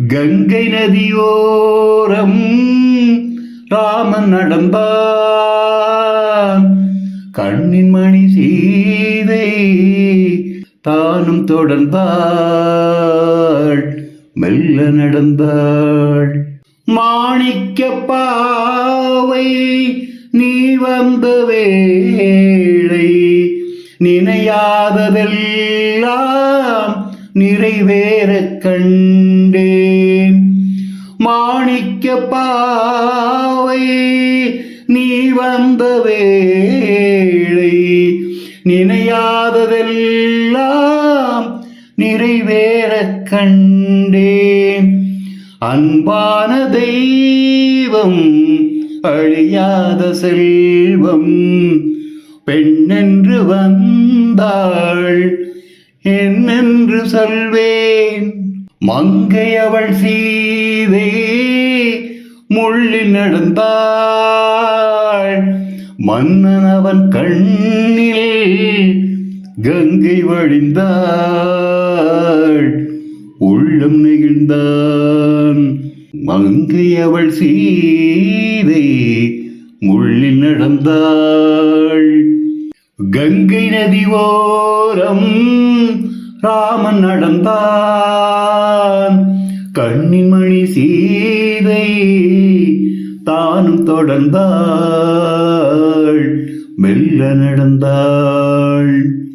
கங்கை நதியோரம் ராமன் நடந்தான். கண்ணின் மணி சீதை தானும் தொடர்ந்தாள். மெல்ல நடந்தாள். மாணிக்க பாவை நீ வந்த வேளை நினையாததெல்லாம் நிறைவேற கண்டேன். மாணிக்க பாவை நீ வந்த வேளை நினையாததெல்லாம் நிறைவேற கண்டேன். அன்பான தெய்வம் அழியாத செல்வம் பெண்ணென்று வந்தாள் என்னென்று சொல்வேன். மங்கை அவள் சீதை முள்ளில் நடந்தாள். மன்னன் அவன் கண்ணில் கங்கை வழிந்தாள். உள்ளம் நெகிழ்ந்தான். மங்கை அவள் சீதை முள்ளில் நடந்தாள். கங்கை நதி ஓரம் ராமன் நடந்தான். கண்ணின் மணி சீதை தானும் தொடர்ந்தாள். மெல்ல நடந்தாள்.